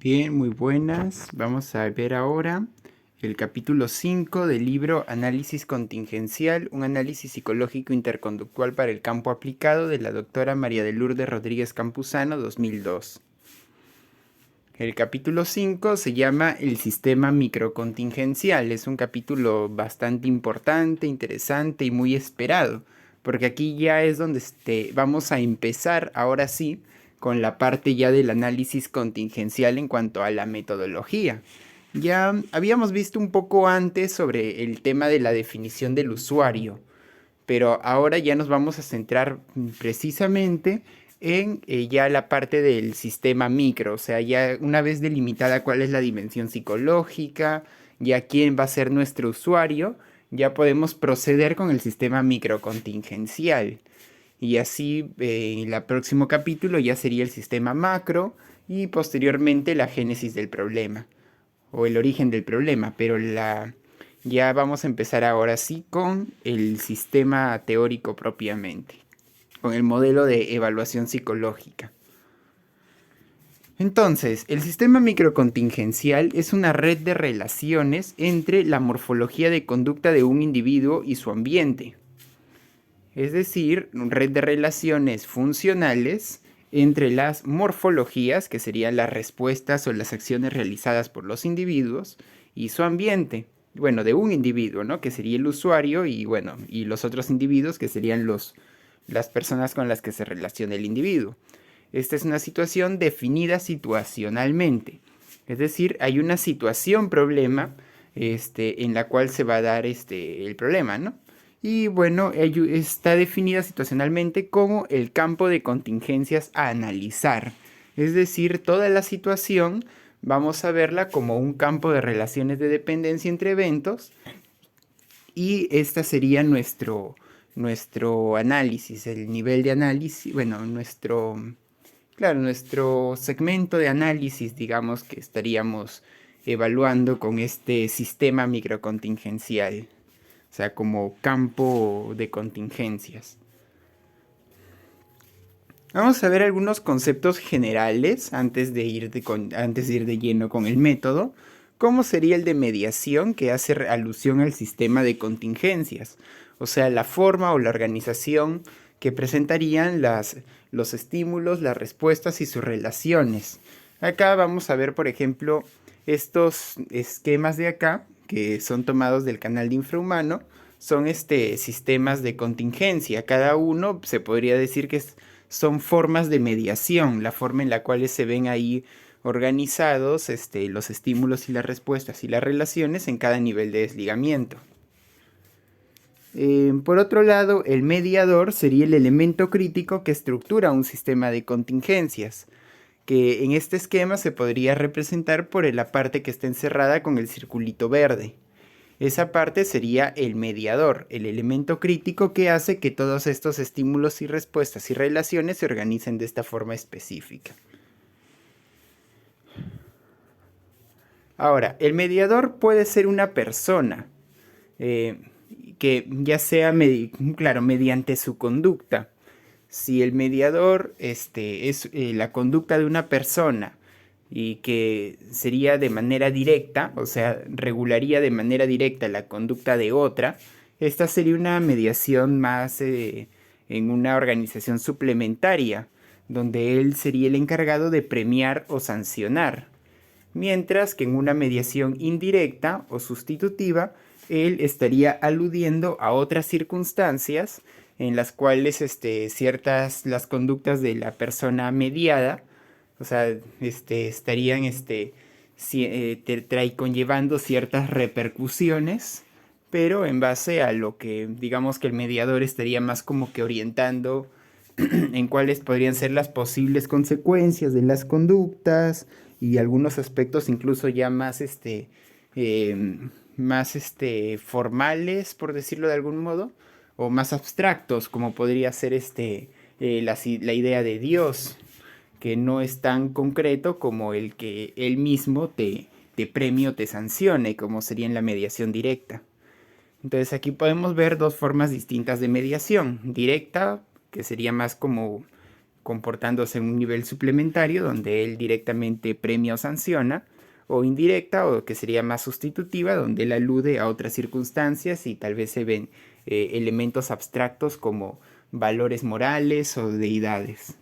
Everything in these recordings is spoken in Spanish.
Bien, muy buenas. Vamos a ver ahora el capítulo 5 del libro Análisis contingencial, un análisis psicológico interconductual para el campo aplicado de la doctora María de Lourdes Rodríguez Campuzano, 2002. El capítulo 5 se llama El sistema microcontingencial. Es un capítulo bastante importante, interesante y muy esperado, porque aquí ya es donde vamos a empezar, ahora sí, con la parte ya del análisis contingencial en cuanto a la metodología. Ya habíamos visto un poco antes sobre el tema de la definición del usuario, pero ahora ya nos vamos a centrar precisamente en ya la parte del sistema micro, o sea, ya una vez delimitada cuál es la dimensión psicológica, ya quién va a ser nuestro usuario, ya podemos proceder con el sistema microcontingencial. Y así en el próximo capítulo ya sería el sistema macro y posteriormente la génesis del problema o el origen del problema, pero ya vamos a empezar ahora sí con el sistema teórico propiamente, con el modelo de evaluación psicológica. Entonces, el sistema microcontingencial es una red de relaciones entre la morfología de conducta de un individuo y su ambiente. Es decir, una red de relaciones funcionales entre las morfologías, que serían las respuestas o las acciones realizadas por los individuos, y su ambiente. Bueno, de un individuo, ¿no? Que sería el usuario y, bueno, y los otros individuos, que serían las personas con las que se relaciona el individuo. Esta es una situación definida situacionalmente. Es decir, hay una situación problema en la cual se va a dar el problema, ¿no? Y bueno, está definida situacionalmente como el campo de contingencias a analizar. Es decir, toda la situación vamos a verla como un campo de relaciones de dependencia entre eventos y este sería nuestro análisis, el nivel de análisis, bueno, nuestro segmento de análisis, digamos, que estaríamos evaluando con este sistema microcontingencial. O sea, como campo de contingencias. Vamos a ver algunos conceptos generales antes de ir de lleno con el método. ¿Cómo sería el de mediación, que hace alusión al sistema de contingencias? O sea, la forma o la organización que presentarían los estímulos, las respuestas y sus relaciones. Acá vamos a ver, por ejemplo, estos esquemas de acá, que son tomados del canal de infrahumano, son sistemas de contingencia. Cada uno se podría decir que son formas de mediación, la forma en la cual se ven ahí organizados los estímulos y las respuestas y las relaciones en cada nivel de desligamiento. Por otro lado, el mediador sería el elemento crítico que estructura un sistema de contingencias, que en este esquema se podría representar por la parte que está encerrada con el circulito verde. Esa parte sería el mediador, el elemento crítico que hace que todos estos estímulos y respuestas y relaciones se organicen de esta forma específica. Ahora, el mediador puede ser una persona que ya sea, claro, mediante su conducta. Si el mediador es la conducta de una persona y que sería de manera directa, o sea, regularía de manera directa la conducta de otra, esta sería una mediación más en una organización suplementaria, donde él sería el encargado de premiar o sancionar. Mientras que en una mediación indirecta o sustitutiva, él estaría aludiendo a otras circunstancias en las cuales las conductas de la persona mediada, o sea, estarían conllevando ciertas repercusiones, pero en base a lo que digamos que el mediador estaría más como que orientando en cuáles podrían ser las posibles consecuencias de las conductas y algunos aspectos incluso ya eh, más formales, por decirlo de algún modo, o más abstractos, como podría ser la idea de Dios, que no es tan concreto como el que él mismo te premie o te sancione, como sería en la mediación directa. Entonces aquí podemos ver dos formas distintas de mediación. Directa, que sería más como comportándose en un nivel suplementario donde él directamente premia o sanciona, o indirecta, o que sería más sustitutiva, donde él alude a otras circunstancias y tal vez se ven elementos abstractos como valores morales o deidades.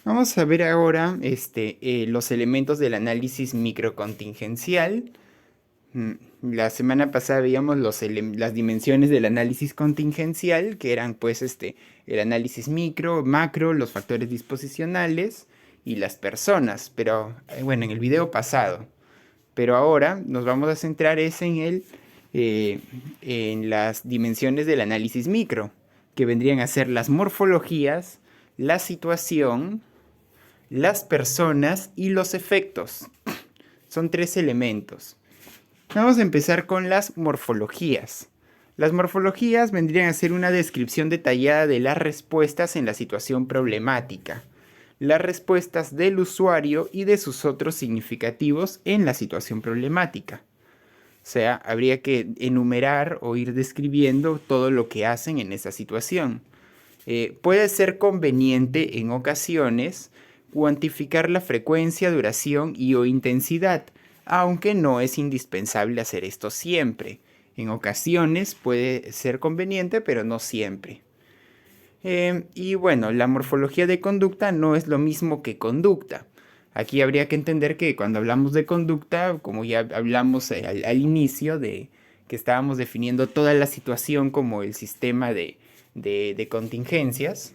Vamos a ver ahora los elementos del análisis microcontingencial. La semana pasada veíamos las dimensiones del análisis contingencial, que eran pues el análisis micro, macro, los factores disposicionales y las personas, pero bueno, en el video pasado. Pero ahora nos vamos a centrar en las dimensiones del análisis micro, que vendrían a ser las morfologías, la situación, las personas y los efectos. Son 3 elementos. Vamos a empezar con las morfologías. Las morfologías vendrían a ser una descripción detallada de las respuestas en la situación problemática, las respuestas del usuario y de sus otros significativos en la situación problemática. O sea, habría que enumerar o ir describiendo todo lo que hacen en esa situación. Puede ser conveniente en ocasiones cuantificar la frecuencia, duración y o intensidad, aunque no es indispensable hacer esto siempre. En ocasiones puede ser conveniente, pero no siempre. Y bueno, la morfología de conducta no es lo mismo que conducta. Aquí habría que entender que cuando hablamos de conducta, como ya hablamos al inicio, de que estábamos definiendo toda la situación como el sistema de contingencias,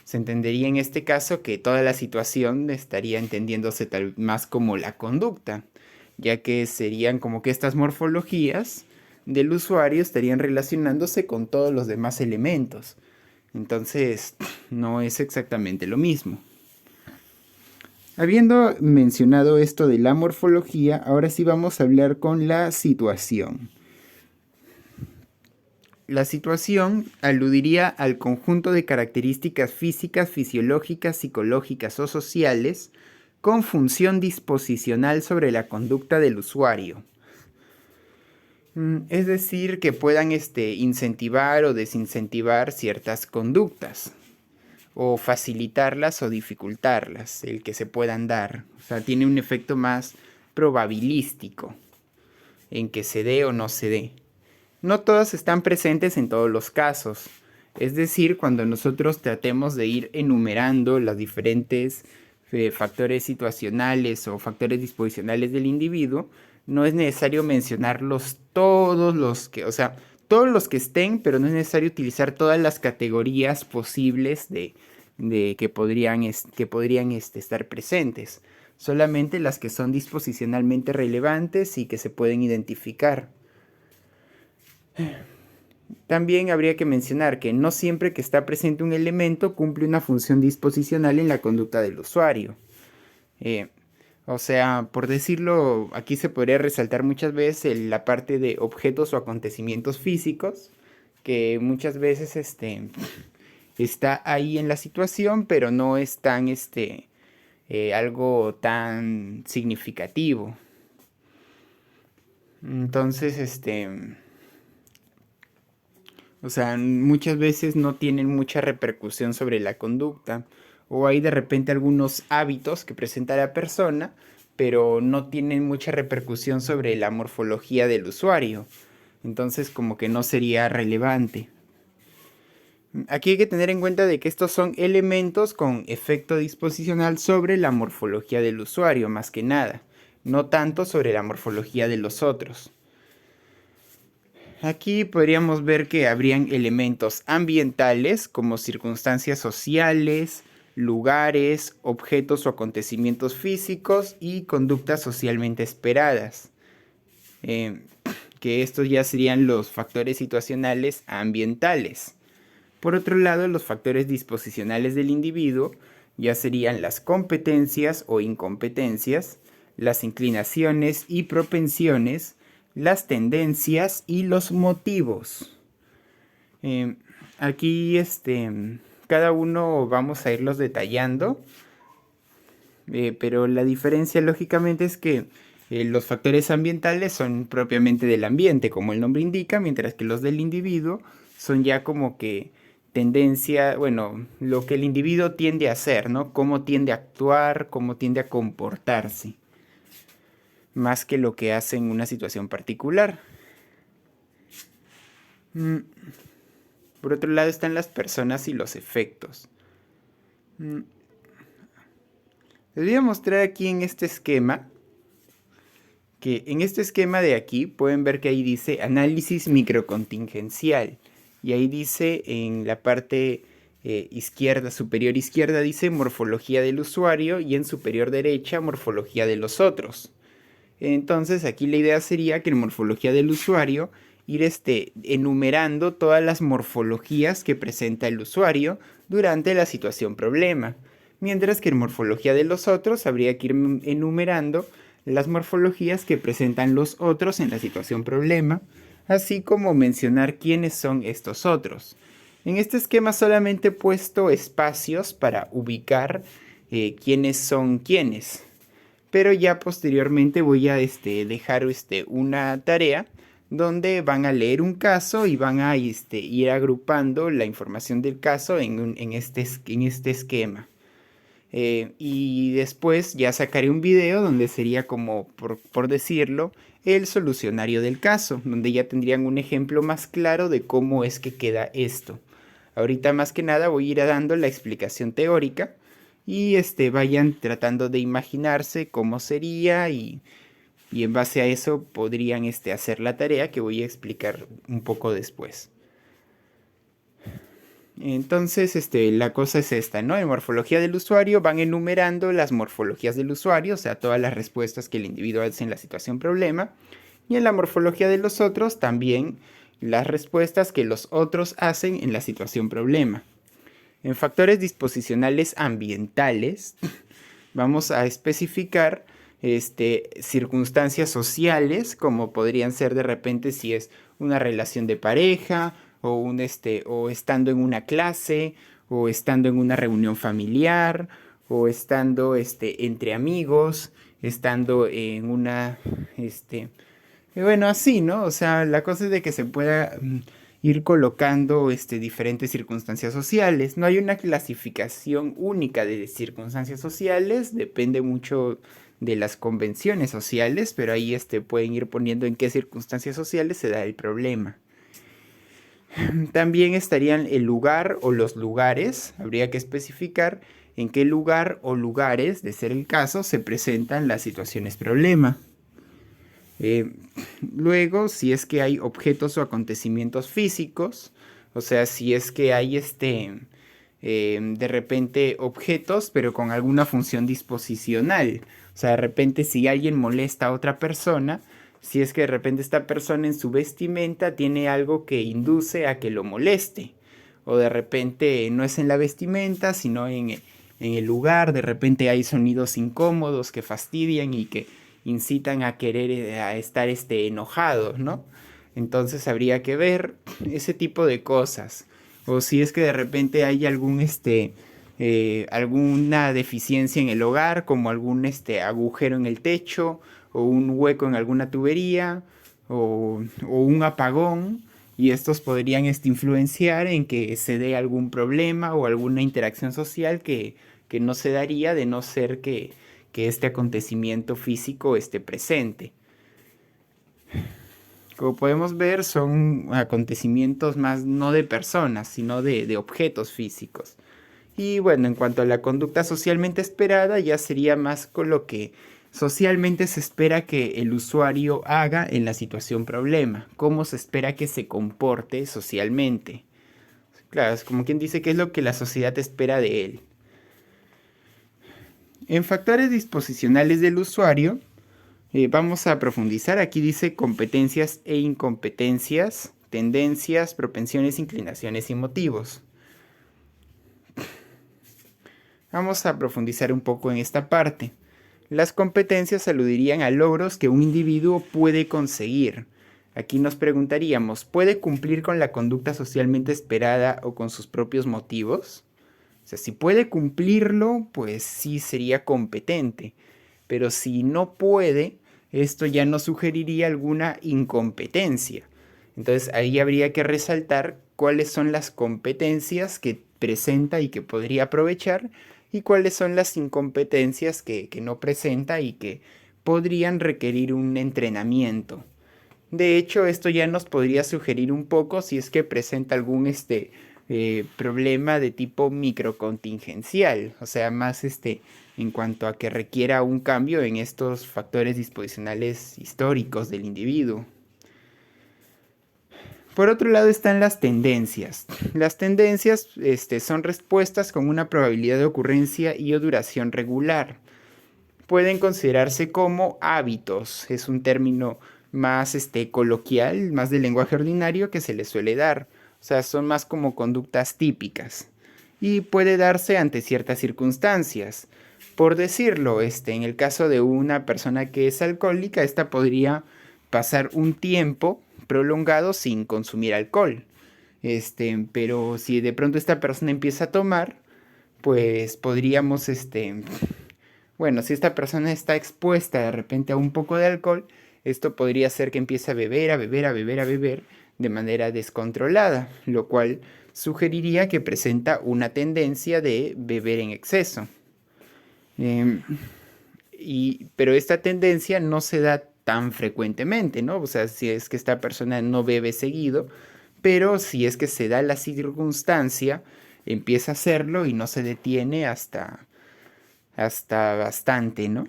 se entendería en este caso que toda la situación estaría entendiéndose tal más como la conducta, ya que serían como que estas morfologías del usuario estarían relacionándose con todos los demás elementos. Entonces, no es exactamente lo mismo. Habiendo mencionado esto de la morfología, ahora sí vamos a hablar con la situación. La situación aludiría al conjunto de características físicas, fisiológicas, psicológicas o sociales con función disposicional sobre la conducta del usuario. Es decir, que puedan incentivar o desincentivar ciertas conductas, o facilitarlas o dificultarlas, el que se puedan dar. O sea, tiene un efecto más probabilístico en que se dé o no se dé. No todas están presentes en todos los casos. Es decir, cuando nosotros tratemos de ir enumerando los diferentes factores situacionales o factores disposicionales del individuo, no es necesario mencionarlos todos los que, o sea, todos los que estén, pero no es necesario utilizar todas las categorías posibles de que podrían estar presentes. Solamente las que son disposicionalmente relevantes y que se pueden identificar. También habría que mencionar que no siempre que está presente un elemento cumple una función disposicional en la conducta del usuario. O sea, por decirlo, aquí se podría resaltar muchas veces la parte de objetos o acontecimientos físicos, que muchas veces está ahí en la situación, pero no es tan algo tan significativo. Entonces, o sea, muchas veces no tienen mucha repercusión sobre la conducta, o hay de repente algunos hábitos que presenta la persona, pero no tienen mucha repercusión sobre la morfología del usuario. Entonces, como que no sería relevante. Aquí hay que tener en cuenta de que estos son elementos con efecto disposicional sobre la morfología del usuario, más que nada, no tanto sobre la morfología de los otros. Aquí podríamos ver que habrían elementos ambientales como circunstancias sociales, lugares, objetos o acontecimientos físicos y conductas socialmente esperadas. Que estos ya serían los factores situacionales ambientales. Por otro lado, los factores disposicionales del individuo ya serían las competencias o incompetencias, las inclinaciones y propensiones, las tendencias y los motivos. Aquí cada uno vamos a irlos detallando, pero la diferencia lógicamente es que Los factores ambientales son propiamente del ambiente, como el nombre indica, mientras que los del individuo son ya como que tendencia, bueno, lo que el individuo tiende a hacer, ¿no? Cómo tiende a actuar, cómo tiende a comportarse, más que lo que hace en una situación particular. Por otro lado están las personas y los efectos. Les voy a mostrar aquí en este esquema, que en este esquema de aquí pueden ver que ahí dice análisis microcontingencial. Y ahí dice en la parte izquierda, superior izquierda, dice morfología del usuario y en superior derecha morfología de los otros. Entonces aquí la idea sería que en morfología del usuario ir enumerando todas las morfologías que presenta el usuario durante la situación problema. Mientras que en morfología de los otros habría que ir enumerando las morfologías que presentan los otros en la situación problema, así como mencionar quiénes son estos otros. En este esquema solamente he puesto espacios para ubicar quiénes son quiénes, pero ya posteriormente voy a dejar una tarea donde van a leer un caso y van a ir agrupando la información del caso en este esquema. Y después ya sacaré un video donde sería como, por decirlo, el solucionario del caso, donde ya tendrían un ejemplo más claro de cómo es que queda esto. Ahorita más que nada voy a ir dando la explicación teórica y vayan tratando de imaginarse cómo sería y en base a eso podrían hacer la tarea que voy a explicar un poco después. Entonces, la cosa es esta, ¿no? En morfología del usuario van enumerando las morfologías del usuario, o sea, todas las respuestas que el individuo hace en la situación problema. Y en la morfología de los otros también las respuestas que los otros hacen en la situación problema. En factores disposicionales ambientales vamos a especificar circunstancias sociales, como podrían ser de repente si es una relación de pareja, o estando en una clase, o estando en una reunión familiar, o estando entre amigos, estando en una, bueno, así, ¿no? O sea, la cosa es de que se pueda ir colocando diferentes circunstancias sociales. No hay una clasificación única de circunstancias sociales, depende mucho de las convenciones sociales, pero ahí pueden ir poniendo en qué circunstancias sociales se da el problema. También estarían el lugar o los lugares. Habría que especificar en qué lugar o lugares, de ser el caso, se presentan las situaciones problema. Luego, si es que hay objetos o acontecimientos físicos, o sea, si es que hay de repente objetos, pero con alguna función disposicional. O sea, de repente si alguien molesta a otra persona, si es que de repente esta persona en su vestimenta tiene algo que induce a que lo moleste. O de repente no es en la vestimenta, sino en el lugar. De repente hay sonidos incómodos que fastidian y que incitan a querer a estar enojado, ¿no? Entonces habría que ver ese tipo de cosas. O si es que de repente hay alguna deficiencia en el hogar, como algún agujero en el techo, o un hueco en alguna tubería, o un apagón, y estos podrían influenciar en que se dé algún problema o alguna interacción social que no se daría de no ser que este acontecimiento físico esté presente. Como podemos ver, son acontecimientos más no de personas, sino de objetos físicos. Y bueno, en cuanto a la conducta socialmente esperada, ya sería más con lo que socialmente se espera que el usuario haga en la situación problema, cómo se espera que se comporte socialmente. Claro, es como quien dice qué es lo que la sociedad espera de él. En factores disposicionales del usuario, vamos a profundizar. Aquí dice competencias e incompetencias, tendencias, propensiones, inclinaciones y motivos. Vamos a profundizar un poco en esta parte. Las competencias aludirían a logros que un individuo puede conseguir. Aquí nos preguntaríamos, ¿puede cumplir con la conducta socialmente esperada o con sus propios motivos? O sea, si puede cumplirlo, pues sí sería competente. Pero si no puede, esto ya nos sugeriría alguna incompetencia. Entonces ahí habría que resaltar cuáles son las competencias que presenta y que podría aprovechar y cuáles son las incompetencias que no presenta y que podrían requerir un entrenamiento. De hecho, esto ya nos podría sugerir un poco si es que presenta algún problema de tipo microcontingencial, o sea, más en cuanto a que requiera un cambio en estos factores disposicionales históricos del individuo. Por otro lado están las tendencias. Las tendencias son respuestas con una probabilidad de ocurrencia y o duración regular. Pueden considerarse como hábitos. Es un término más coloquial, más del lenguaje ordinario que se le suele dar. O sea, son más como conductas típicas. Y puede darse ante ciertas circunstancias. Por decirlo, en el caso de una persona que es alcohólica, esta podría pasar un tiempo prolongado sin consumir alcohol. Pero si de pronto esta persona empieza a tomar, pues podríamos, bueno, si esta persona está expuesta de repente a un poco de alcohol, esto podría hacer que empiece a beber, a beber, a beber, a beber de manera descontrolada, lo cual sugeriría que presenta una tendencia de beber en exceso. Pero esta tendencia no se da tan frecuentemente, ¿no? O sea, si es que esta persona no bebe seguido, pero si es que se da la circunstancia, empieza a hacerlo y no se detiene hasta bastante, ¿no?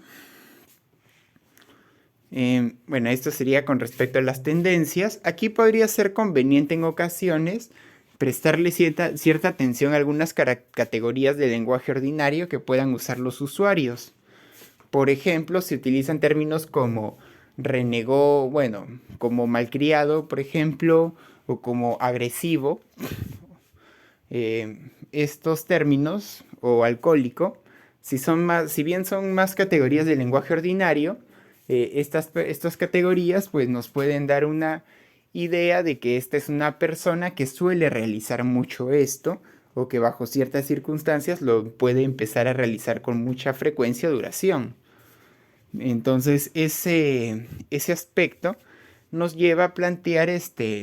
Bueno, esto sería con respecto a las tendencias. Aquí podría ser conveniente en ocasiones prestarle cierta atención a algunas categorías de lenguaje ordinario que puedan usar los usuarios. Por ejemplo, se utilizan términos como renegó, bueno, como malcriado, por ejemplo, o como agresivo. Estos términos, o alcohólico, si bien son más categorías de lenguaje ordinario, estas categorías pues nos pueden dar una idea de que esta es una persona que suele realizar mucho esto o que bajo ciertas circunstancias lo puede empezar a realizar con mucha frecuencia o duración. Entonces ese aspecto nos lleva a plantear,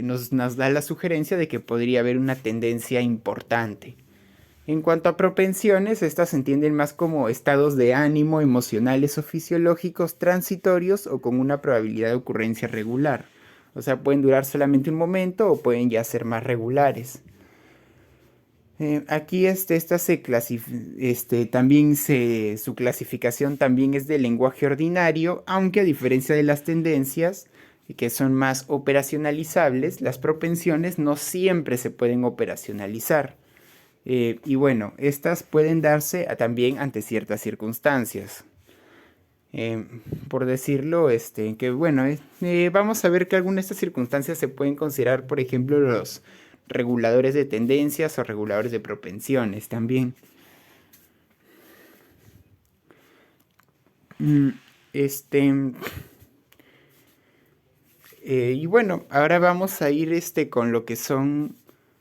nos da la sugerencia de que podría haber una tendencia importante. En cuanto a propensiones, estas se entienden más como estados de ánimo emocionales o fisiológicos transitorios o con una probabilidad de ocurrencia regular. O sea, pueden durar solamente un momento o pueden ya ser más regulares. Aquí también su clasificación también es de lenguaje ordinario, aunque a diferencia de las tendencias, que son más operacionalizables, las propensiones no siempre se pueden operacionalizar. Y bueno, estas pueden darse también ante ciertas circunstancias. Por decirlo, que bueno, vamos a ver que algunas de estas circunstancias se pueden considerar, por ejemplo, los reguladores de tendencias o reguladores de propensiones también. Y bueno, ahora vamos a ir con lo que son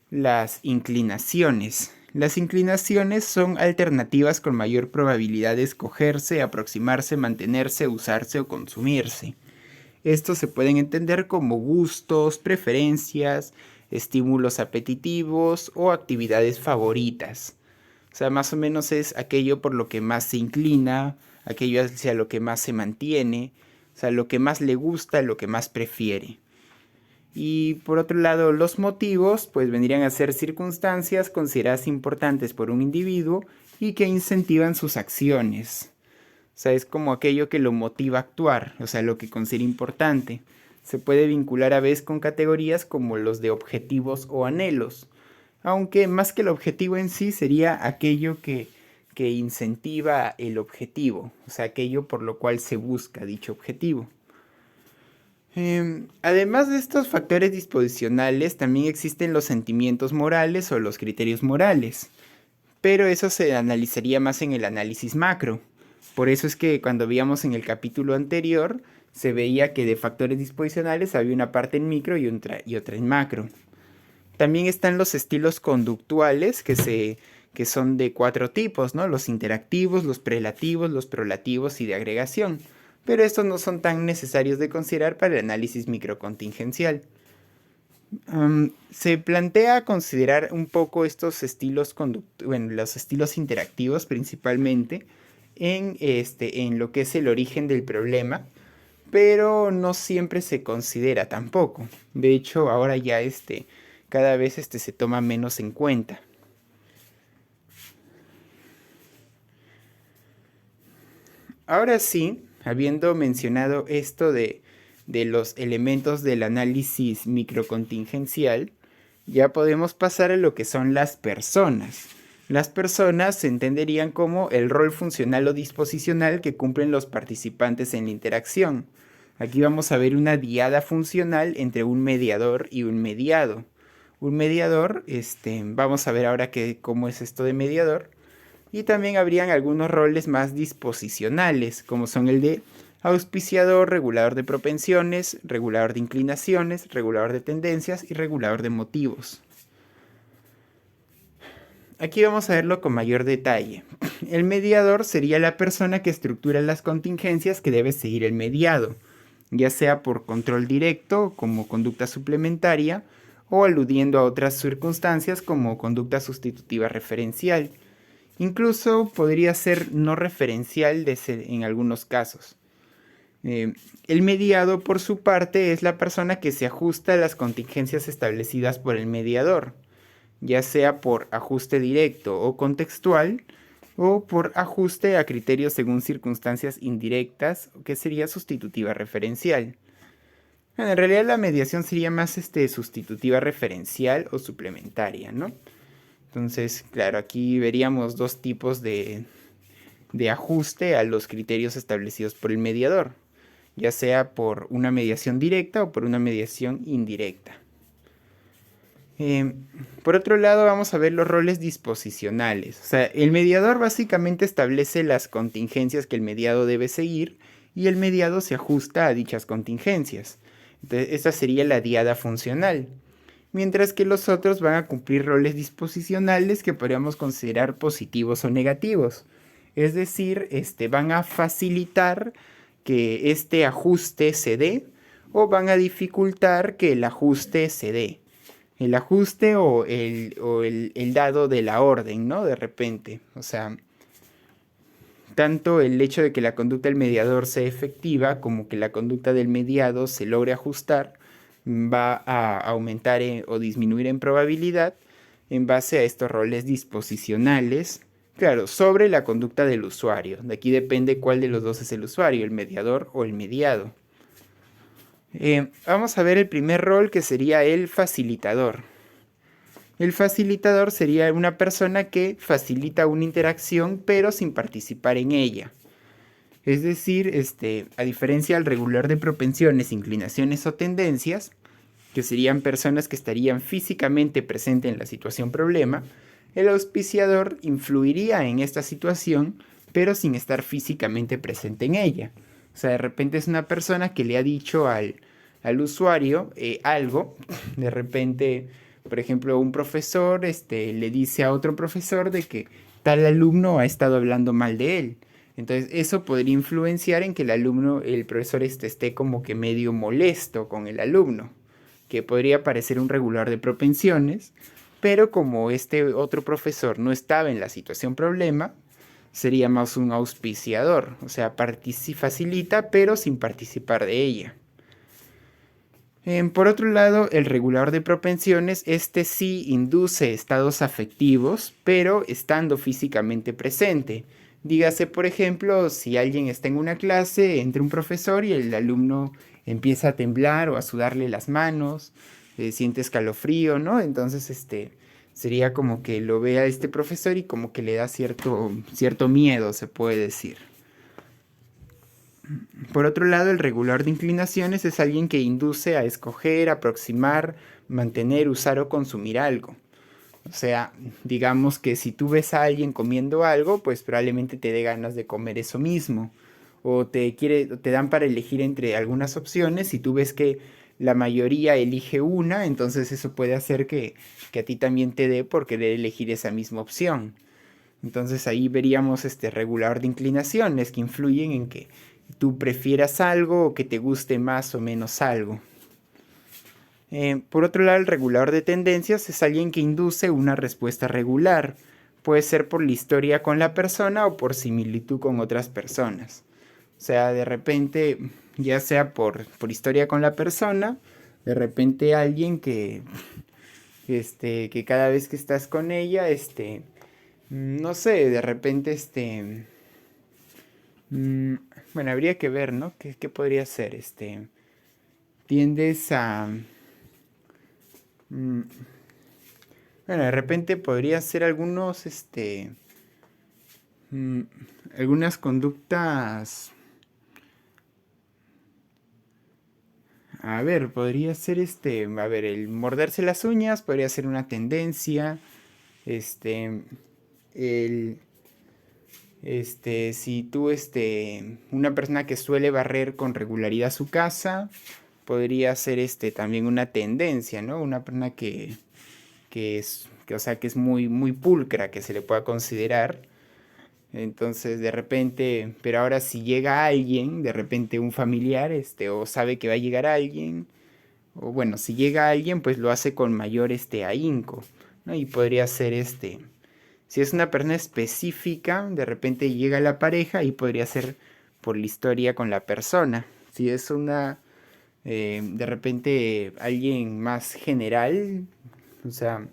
las inclinaciones. Las inclinaciones son alternativas con mayor probabilidad de escogerse, aproximarse, mantenerse, usarse o consumirse. Estos se pueden entender como gustos, preferencias, estímulos apetitivos o actividades favoritas. O sea, más o menos es aquello por lo que más se inclina, aquello hacia lo que más se mantiene, o sea, lo que más le gusta, lo que más prefiere. Y por otro lado, los motivos pues vendrían a ser circunstancias consideradas importantes por un individuo y que incentivan sus acciones. O sea, es como aquello que lo motiva a actuar, o sea, lo que considera importante. Se puede vincular a veces con categorías como los de objetivos o anhelos, aunque más que el objetivo en sí sería aquello que incentiva el objetivo, o sea, aquello por lo cual se busca dicho objetivo. Además de estos factores disposicionales, también existen los sentimientos morales o los criterios morales, pero eso se analizaría más en el análisis macro. Por eso es que cuando veíamos en el capítulo anterior, se veía que de factores disposicionales había una parte en micro y otra en macro. También están los estilos conductuales que son de 4 tipos, ¿no? Los interactivos, los prelativos, los prolativos y de agregación. pero estos no son tan necesarios de considerar para el análisis microcontingencial. Se plantea considerar un poco estos estilos los estilos interactivos principalmente en lo que es el origen del problema, pero no siempre se considera tampoco. De hecho, ahora ya cada vez se toma menos en cuenta. Ahora sí, habiendo mencionado esto de los elementos del análisis microcontingencial, ya podemos pasar a lo que son las personas. Las personas se entenderían como el rol funcional o disposicional que cumplen los participantes en la interacción. Aquí vamos a ver una diada funcional entre un mediador y un mediado. Un mediador, vamos a ver ahora cómo es esto de mediador. Y también habrían algunos roles más disposicionales, como son el de auspiciador, regulador de propensiones, regulador de inclinaciones, regulador de tendencias y regulador de motivos. Aquí vamos a verlo con mayor detalle. El mediador sería la persona que estructura las contingencias que debe seguir el mediado, ya sea por control directo, como conducta suplementaria, o aludiendo a otras circunstancias como conducta sustitutiva referencial. Incluso podría ser no referencial en algunos casos. El mediado, por su parte, es la persona que se ajusta a las contingencias establecidas por el mediador, ya sea por ajuste directo o contextual, o por ajuste a criterios según circunstancias indirectas, que sería sustitutiva referencial. Bueno, en realidad la mediación sería más sustitutiva referencial o suplementaria, ¿no? Entonces, claro, aquí veríamos dos tipos de ajuste a los criterios establecidos por el mediador, ya sea por una mediación directa o por una mediación indirecta. Por otro lado, vamos a ver los roles disposicionales. O sea, el mediador básicamente establece las contingencias que el mediado debe seguir y el mediado se ajusta a dichas contingencias. Entonces, esta sería la diada funcional. Mientras que los otros van a cumplir roles disposicionales que podríamos considerar positivos o negativos. Es decir, van a facilitar que este ajuste se dé o van a dificultar que el ajuste se dé. El ajuste o el dado de la orden, ¿no? De repente. O sea, tanto el hecho de que la conducta del mediador sea efectiva como que la conducta del mediado se logre ajustar va a aumentar o disminuir en probabilidad en base a estos roles disposicionales, claro, sobre la conducta del usuario. De aquí depende cuál de los dos es el usuario, el mediador o el mediado. Vamos a ver el primer rol, que sería el facilitador. El facilitador sería una persona que facilita una interacción pero sin participar en ella. Es decir, a diferencia del regulador de propensiones, inclinaciones o tendencias, que serían personas que estarían físicamente presentes en la situación problema, el auspiciador influiría en esta situación, pero sin estar físicamente presente en ella. O sea, de repente es una persona que le ha dicho al usuario algo. De repente, por ejemplo, un profesor le dice a otro profesor de que tal alumno ha estado hablando mal de él. Entonces eso podría influenciar en que el profesor esté como que medio molesto con el alumno, que podría parecer un regulador de propensiones, pero como este otro profesor no estaba en la situación problema, sería más un auspiciador, o sea, facilita pero sin participar de ella. Por otro lado, el regulador de propensiones, sí induce estados afectivos, pero estando físicamente presente. Dígase, por ejemplo, si alguien está en una clase, entra un profesor y el alumno empieza a temblar o a sudarle las manos, siente escalofrío, ¿no? Entonces, sería como que lo ve a este profesor y como que le da cierto miedo, se puede decir. Por otro lado, el regulador de inclinaciones es alguien que induce a escoger, aproximar, mantener, usar o consumir algo. O sea, digamos que si tú ves a alguien comiendo algo, pues probablemente te dé ganas de comer eso mismo. O te dan para elegir entre algunas opciones y tú ves que la mayoría elige una, entonces eso puede hacer que a ti también te dé por querer elegir esa misma opción. Entonces ahí veríamos este regulador de inclinaciones que influyen en que tú prefieras algo o que te guste más o menos algo. Por otro lado, el regulador de tendencias es alguien que induce una respuesta regular. Puede ser por la historia con la persona o por similitud con otras personas. O sea, de repente, ya sea por historia con la persona, de repente alguien que cada vez que estás con ella, no sé, de repente, bueno, habría que ver, ¿no? ¿Qué podría ser? Tiendes a... bueno, de repente podría ser mm, algunas conductas... A ver, podría ser a ver, el morderse las uñas podría ser una tendencia. El, si tú, una persona que suele barrer con regularidad su casa, podría ser, también una tendencia, ¿no? Una persona o sea, que es muy, muy pulcra, que se le pueda considerar. Entonces, de repente, pero ahora si llega alguien, de repente un familiar, o sabe que va a llegar alguien, o bueno, si llega alguien, pues lo hace con mayor, ahínco, ¿no? Y podría ser, si es una persona específica, de repente llega la pareja y podría ser por la historia con la persona. Si es de repente alguien más general, o sea,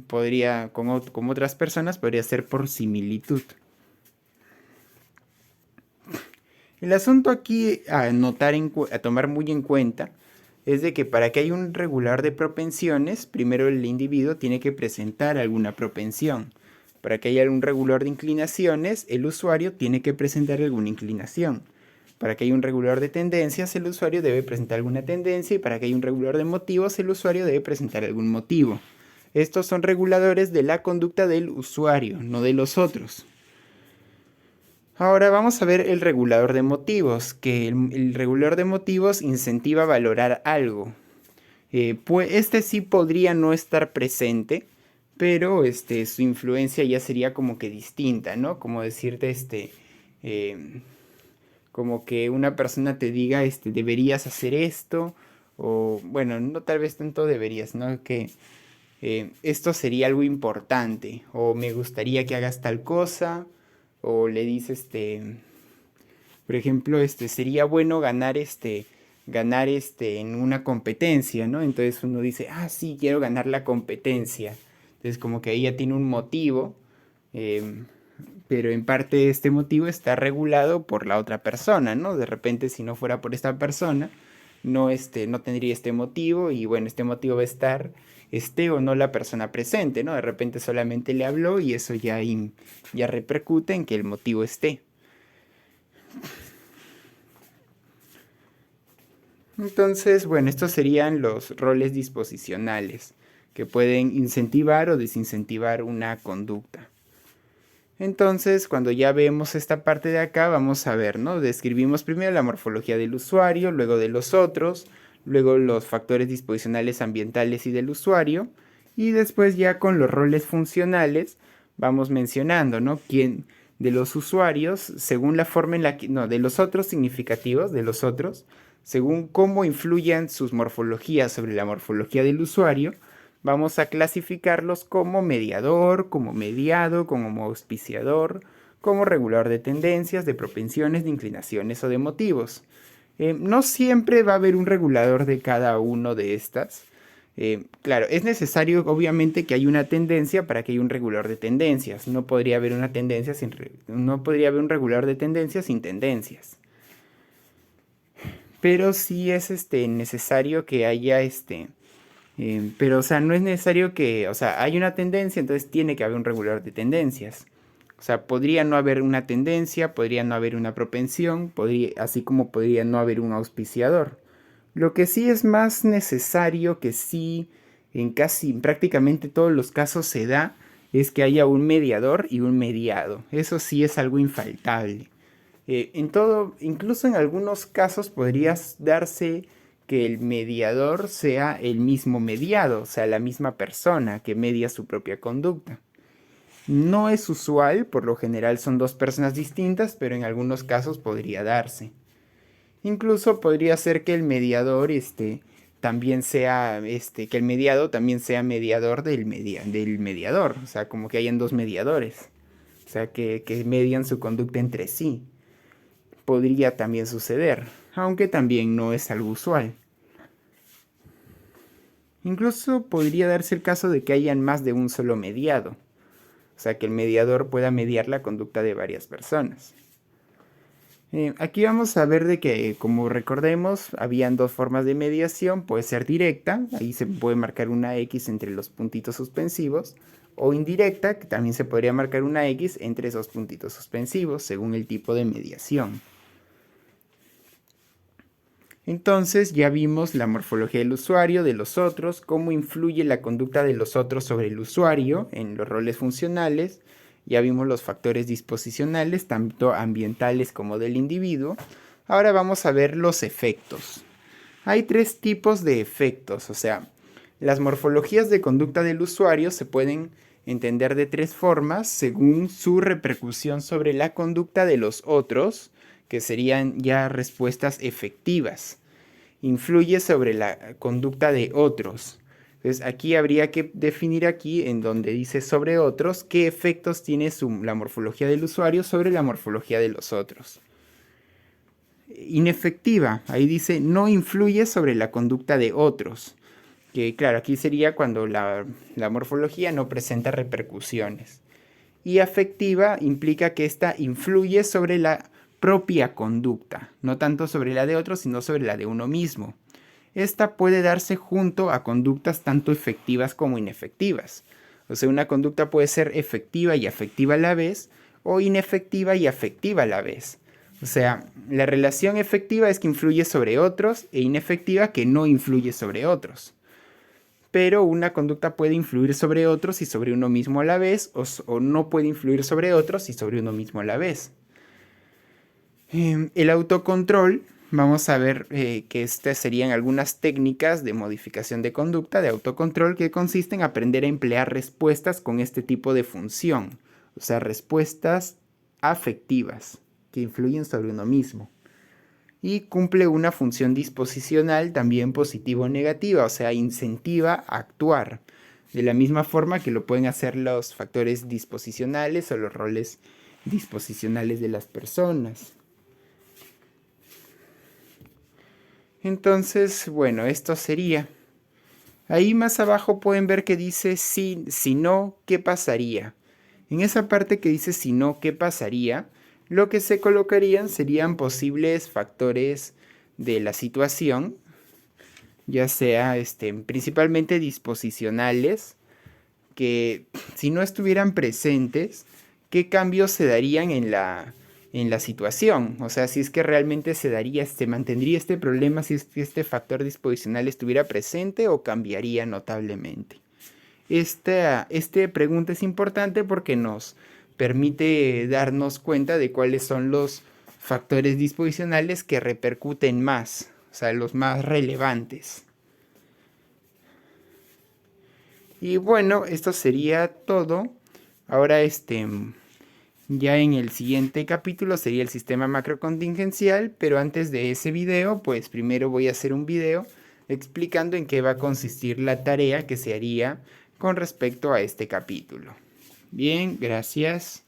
podría, con otras personas, podría ser por similitud. El asunto aquí a tomar muy en cuenta es de que para que haya un regulador de propensiones, primero el individuo tiene que presentar alguna propensión. Para que haya un regulador de inclinaciones, el usuario tiene que presentar alguna inclinación. Para que haya un regulador de tendencias, el usuario debe presentar alguna tendencia, y para que haya un regulador de motivos, el usuario debe presentar algún motivo. Estos son reguladores de la conducta del usuario, no de los otros. Ahora vamos a ver el regulador de motivos, que el regulador de motivos incentiva a valorar algo. Pues este sí podría no estar presente, pero su influencia ya sería como que distinta, ¿no? Como decirte, como que una persona te diga, deberías hacer esto, o bueno, no tal vez tanto deberías, ¿no? Que esto sería algo importante, o me gustaría que hagas tal cosa, o le dices, por ejemplo, sería bueno ganar en una competencia, ¿no? Entonces uno dice, ah, sí, quiero ganar la competencia. Entonces como que ella tiene un motivo, em, pero en parte este motivo está regulado por la otra persona, ¿no? De repente si no fuera por esta persona, no tendría este motivo, y bueno, este motivo va a estar, esté o no la persona presente, ¿no? De repente solamente le habló y eso ya repercute en que el motivo esté. Entonces, bueno, estos serían los roles disposicionales que pueden incentivar o desincentivar una conducta. Entonces, cuando ya vemos esta parte de acá, vamos a ver, ¿no? Describimos primero la morfología del usuario, luego de los otros, luego los factores disposicionales ambientales y del usuario, y después ya con los roles funcionales vamos mencionando, ¿no? Quién de los usuarios, según la forma en la que, no, de los otros significativos, de los otros, según cómo influyen sus morfologías sobre la morfología del usuario, vamos a clasificarlos como mediador, como mediado, como auspiciador, como regulador de tendencias, de propensiones, de inclinaciones o de motivos. No siempre va a haber un regulador de cada uno de estas. Claro, es necesario obviamente que haya una tendencia para que haya un regulador de tendencias. No podría haber una tendencia no podría haber un regulador de tendencias sin tendencias. Pero sí es necesario que haya pero, o sea, no es necesario que, o sea, hay una tendencia, entonces tiene que haber un regulador de tendencias. O sea, podría no haber una tendencia, podría no haber una propensión, así como podría no haber un auspiciador. Lo que sí es más necesario, que sí en casi prácticamente todos los casos se da, es que haya un mediador y un mediado. Eso sí es algo infaltable. Incluso en algunos casos podría darse que el mediador sea el mismo mediado, o sea, la misma persona que media su propia conducta. No es usual, por lo general son dos personas distintas, pero en algunos casos podría darse. Incluso podría ser que el mediador también sea, que el mediado también sea mediador del mediador, o sea, como que hayan dos mediadores, o sea, que median su conducta entre sí. Podría también suceder, aunque también no es algo usual. Incluso podría darse el caso de que hayan más de un solo mediado, o sea, que el mediador pueda mediar la conducta de varias personas. Aquí vamos a ver de que, como recordemos, habían dos formas de mediación. Puede ser directa, ahí se puede marcar una X entre los puntitos suspensivos, o indirecta, que también se podría marcar una X entre esos puntitos suspensivos, según el tipo de mediación. Entonces ya vimos la morfología del usuario, de los otros, cómo influye la conducta de los otros sobre el usuario en los roles funcionales. Ya vimos los factores disposicionales, tanto ambientales como del individuo. Ahora vamos a ver los efectos. Hay tres tipos de efectos, o sea, las morfologías de conducta del usuario se pueden entender de tres formas según su repercusión sobre la conducta de los otros, que serían ya respuestas efectivas. Influye sobre la conducta de otros. Entonces aquí habría que definir aquí en donde dice sobre otros qué efectos tiene la morfología del usuario sobre la morfología de los otros. Inefectiva, ahí dice no influye sobre la conducta de otros. Que claro, aquí sería cuando la morfología no presenta repercusiones. Y afectiva implica que ésta influye sobre la propia conducta, no tanto sobre la de otros, sino sobre la de uno mismo. Esta puede darse junto a conductas tanto efectivas como inefectivas. O sea, una conducta puede ser efectiva y afectiva a la vez, o inefectiva y afectiva a la vez. O sea, la relación efectiva es que influye sobre otros e inefectiva que no influye sobre otros. Pero una conducta puede influir sobre otros y sobre uno mismo a la vez, o no puede influir sobre otros y sobre uno mismo a la vez. El autocontrol, vamos a ver que estas serían algunas técnicas de modificación de conducta, de autocontrol, que consisten en aprender a emplear respuestas con este tipo de función, o sea, respuestas afectivas que influyen sobre uno mismo. Y cumple una función disposicional también positiva o negativa, o sea, incentiva a actuar, de la misma forma que lo pueden hacer los factores disposicionales o los roles disposicionales de las personas. Entonces, bueno, esto sería. Ahí más abajo pueden ver que dice si no, ¿qué pasaría? En esa parte que dice si no, ¿qué pasaría? Lo que se colocarían serían posibles factores de la situación, ya sea principalmente disposicionales, que si no estuvieran presentes, ¿qué cambios se darían en la situación? O sea, si es que realmente se mantendría este problema si es que este factor disposicional estuviera presente o cambiaría notablemente. Esta pregunta es importante porque nos permite darnos cuenta de cuáles son los factores disposicionales que repercuten más, o sea, los más relevantes. Y bueno, esto sería todo. Ahora ya en el siguiente capítulo sería el sistema macrocontingencial, pero antes de ese video, pues primero voy a hacer un video explicando en qué va a consistir la tarea que se haría con respecto a este capítulo. Bien, gracias.